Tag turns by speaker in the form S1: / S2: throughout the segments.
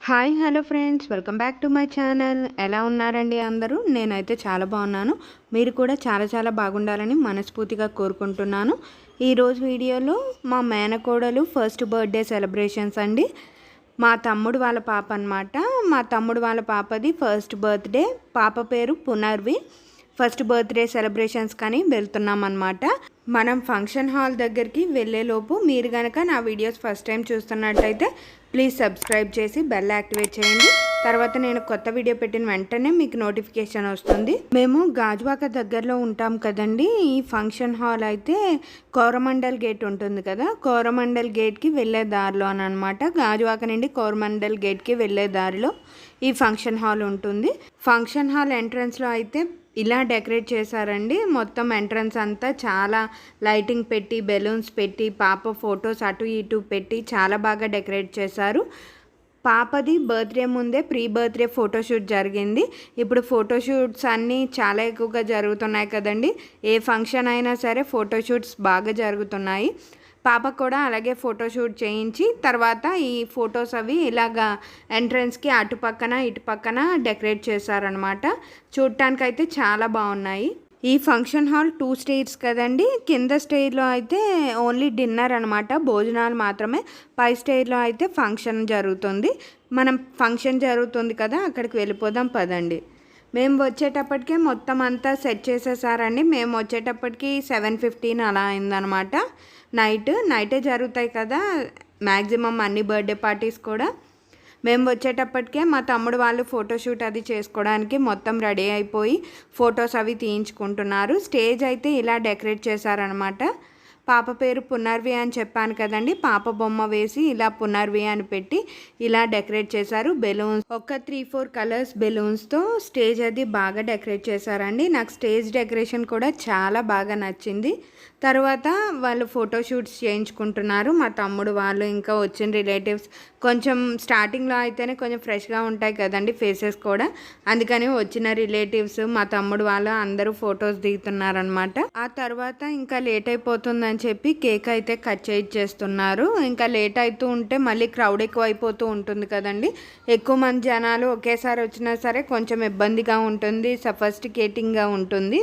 S1: Hi hello friends, welcome back to my channel. ఎలా ఉన్నారండి అందరూ? నేనైతే చాలా బాగున్నాను. మీరు కూడా చాలా చాలా బాగుండాలని మనస్ఫూర్తిగా కోరుకుంటున్నాను. ఈరోజు వీడియోలో మా మేనకోడలు ఫస్ట్ బర్త్డే సెలబ్రేషన్స్ అండి. మా తమ్ముడు వాళ్ళ పాప అనమాట. మా తమ్ముడు వాళ్ళ పాపది ఫస్ట్ బర్త్డే. పాప పేరు పునర్వి. ఫస్ట్ బర్త్డే సెలబ్రేషన్స్ కానీ వెళ్తున్నాం అనమాట. మనం ఫంక్షన్ హాల్ దగ్గరికి వెళ్ళేలోపు మీరు కనుక నా వీడియోస్ ఫస్ట్ టైం చూస్తున్నట్టయితే ప్లీజ్ సబ్స్క్రైబ్ చేసి బెల్ యాక్టివేట్ చేయండి. తర్వాత నేను కొత్త వీడియో పెట్టిన వెంటనే మీకు నోటిఫికేషన్ వస్తుంది. మేము గాజువాక దగ్గరలో ఉంటాం కదండి. ఈ ఫంక్షన్ హాల్ అయితే కోరమండల్ గేట్ ఉంటుంది కదా, కోరమండల్ గేట్కి వెళ్ళే దారిలో అనమాట. గాజువాక నుండి కోరమండల్ గేట్కి వెళ్ళే దారిలో ఈ ఫంక్షన్ హాల్ ఉంటుంది. ఫంక్షన్ హాల్ ఎంట్రన్స్లో అయితే ఇలా డెకరేట్ చేశారండి. మొత్తం ఎంట్రన్స్ అంతా చాలా లైటింగ్ పెట్టి, బెలూన్స్ పెట్టి, పాప ఫొటోస్ అటు ఇటు పెట్టి చాలా బాగా డెకరేట్ చేశారు. పాపది బర్త్డే ముందే ప్రీ బర్త్డే ఫోటోషూట్ జరిగింది. ఇప్పుడు ఫోటోషూట్స్ అన్నీ చాలా ఎక్కువగా జరుగుతున్నాయి కదండి. ఏ ఫంక్షన్ అయినా సరే ఫోటోషూట్స్ బాగా జరుగుతున్నాయి. పాపకు కూడా అలాగే ఫోటోషూట్ చేయించి తర్వాత ఈ ఫొటోస్ అవి ఇలాగా ఎంట్రన్స్కి అటుపక్కన ఇటుపక్కన డెకరేట్ చేశారనమాట. చూడటానికైతే చాలా బాగున్నాయి. ఈ ఫంక్షన్ హాల్ 2 స్టేర్స్ కదండి. కింద స్టేర్లో అయితే ఓన్లీ డిన్నర్ అనమాట, భోజనాలు మాత్రమే. పై స్టేర్లో అయితే ఫంక్షన్ జరుగుతుంది. మనం ఫంక్షన్ జరుగుతుంది కదా, అక్కడికి వెళ్ళిపోదాం పదండి. మేము వచ్చేటప్పటికే మొత్తం అంతా సెట్ చేసేసారండి. మేము వచ్చేటప్పటికి 7:15 అలా అయిందనమాట. నైటే జరుగుతాయి కదా మ్యాక్సిమం అన్ని బర్త్డే పార్టీస్ కూడా. మేము వచ్చేటప్పటికే మా తమ్ముడు వాళ్ళు ఫోటోషూట్ అది చేసుకోవడానికి మొత్తం రెడీ అయిపోయి ఫొటోస్ అవి తీయించుకుంటున్నారు. స్టేజ్ అయితే ఇలా డెకరేట్ చేశారనమాట. పాప పేరు పునర్వి అని చెప్పాను కదండి. పాప బొమ్మ వేసి ఇలా పునర్వి అని పెట్టి ఇలా డెకరేట్ చేశారు. బెలూన్స్ ఒక 3-4 కలర్స్ బెలూన్స్తో స్టేజ్ అది బాగా డెకరేట్ చేశారండి. నాకు స్టేజ్ డెకరేషన్ కూడా చాలా బాగా నచ్చింది. తర్వాత వాళ్ళు ఫోటోషూట్స్ చేయించుకుంటున్నారు. మా తమ్ముడు వాళ్ళు ఇంకా వచ్చిన రిలేటివ్స్. కొంచెం స్టార్టింగ్లో అయితేనే కొంచెం ఫ్రెష్గా ఉంటాయి కదండి ఫేసెస్ కూడా. అందుకని వచ్చిన రిలేటివ్స్ మా తమ్ముడు వాళ్ళు అందరూ ఫొటోస్ దిగుతున్నారనమాట. ఆ తర్వాత ఇంకా లేట్ అయిపోతుందని చెప్పి కేక్ అయితే కట్ చేయిచ్చేస్తున్నారు. ఇంకా లేట్ అవుతూ ఉంటే మళ్ళీ క్రౌడ్ ఎక్కువ అయిపోతూ ఉంటుంది కదండి. ఎక్కువ మంది జనాలు ఒకేసారి వచ్చినా సరే కొంచెం ఇబ్బందిగా ఉంటుంది, సఫస్టికేటింగ్గా ఉంటుంది.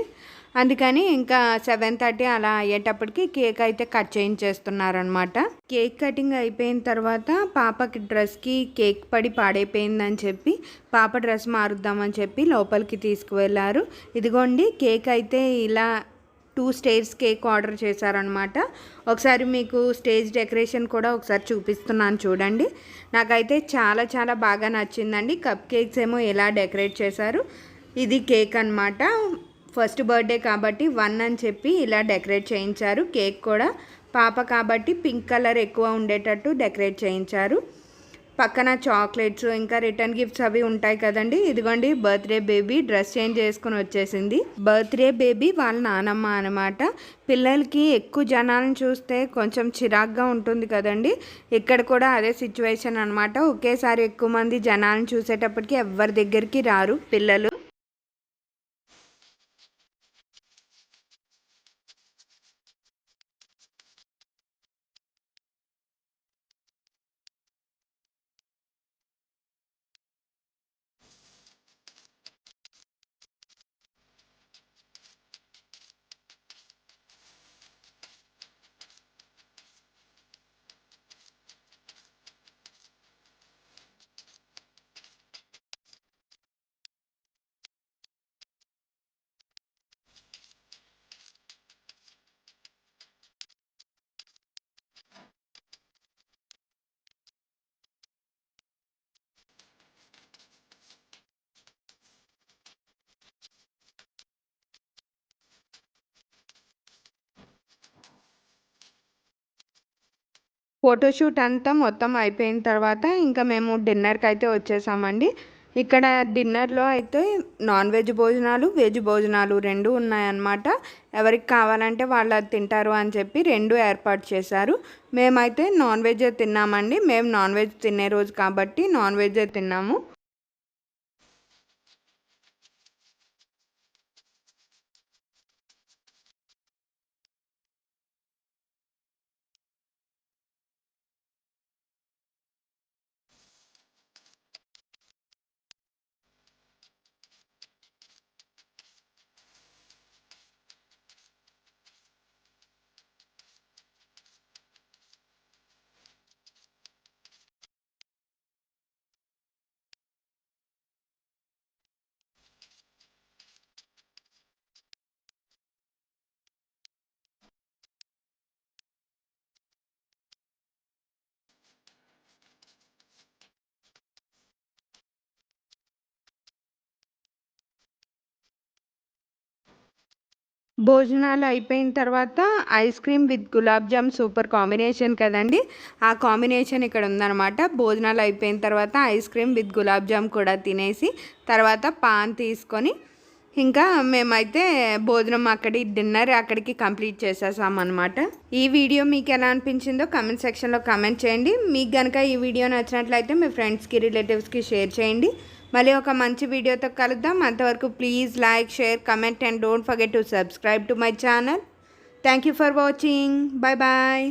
S1: అందుకని ఇంకా 7:30 అలా అయ్యేటప్పటికి కేక్ అయితే కట్ చేయించేస్తున్నారనమాట. కేక్ కటింగ్ అయిపోయిన తర్వాత పాపకి డ్రెస్కి కేక్ పడి పాడైపోయిందని చెప్పి పాప డ్రెస్ మారుద్దామని చెప్పి లోపలికి తీసుకువెళ్ళారు. ఇదిగోండి కేక్ అయితే ఇలా 2 స్టేర్స్ కేక్ ఆర్డర్ చేశారనమాట. ఒకసారి మీకు స్టేజ్ డెకరేషన్ కూడా ఒకసారి చూపిస్తున్నాను చూడండి. నాకైతే చాలా చాలా బాగా నచ్చిందండి. కప్ కేక్స్ ఏమో ఎలా డెకరేట్ చేశారు. ఇది కేక్ అనమాట. ఫస్ట్ బర్త్డే కాబట్టి 1 అని చెప్పి ఇలా డెకరేట్ చేయించారు. కేక్ కూడా పాప కాబట్టి పింక్ కలర్ ఎక్కువ ఉండేటట్టు డెకరేట్ చేయించారు. పక్కన చాక్లెట్స్ ఇంకా రిటర్న్ గిఫ్ట్స్ అవి ఉంటాయి కదండి. ఇదిగోండి బర్త్డే బేబీ డ్రెస్ చేంజ్ చేసుకుని వచ్చేసింది. బర్త్డే బేబీ వాళ్ళ నానమ్మ అనమాట. పిల్లలకి ఎక్కువ జనాలను చూస్తే కొంచెం చిరాగ్గా ఉంటుంది కదండి. ఇక్కడ కూడా అదే సిచ్యువేషన్ అనమాట. ఒకేసారి ఎక్కువ మంది జనాలను చూసేటప్పటికి ఎవరి దగ్గరికి రారు పిల్లలు. ఫోటోషూట్ అంతా మొత్తం అయిపోయిన తర్వాత ఇంకా మేము డిన్నర్కి అయితే వచ్చేసామండి. ఇక్కడ డిన్నర్లో అయితే నాన్ వెజ్ భోజనాలు, వెజ్ భోజనాలు 2 ఉన్నాయన్నమాట. ఎవరికి కావాలంటే వాళ్ళు అది తింటారు అని చెప్పి 2 ఏర్పాటు చేశారు. మేమైతే నాన్ వెజ్ తిన్నామండి. మేము నాన్ వెజ్ తినే రోజు కాబట్టి నాన్ వెజ్ తిన్నాము. భోజనాలు అయిపోయిన తర్వాత ice cream with gulab jam super combination కదండి. ఆ కాంబినేషన్ ఇక్కడ ఉందన్నమాట. భోజనాలు అయిపోయిన తర్వాత ice cream with gulab jam కూడా తినేసి తర్వాత పాన్ తీసుకొని ఇంకా మేమైతే భోజనం డిన్నర్ అక్కడికి కంప్లీట్ చేసేసామన్నమాట. ఈ వీడియో మీకు ఎలా అనిపించిందో కమెంట్ సెక్షన్లో కమెంట్ చేయండి. మీకు కనుక ఈ వీడియో నచ్చినట్లయితే మీ ఫ్రెండ్స్కి రిలేటివ్స్కి షేర్ చేయండి. మళ్ళీ ఒక మంచి వీడియోతో కలుద్దాం. అంతవరకు please like, share, comment and don't forget to subscribe to my channel. Thank you for watching. Bye bye.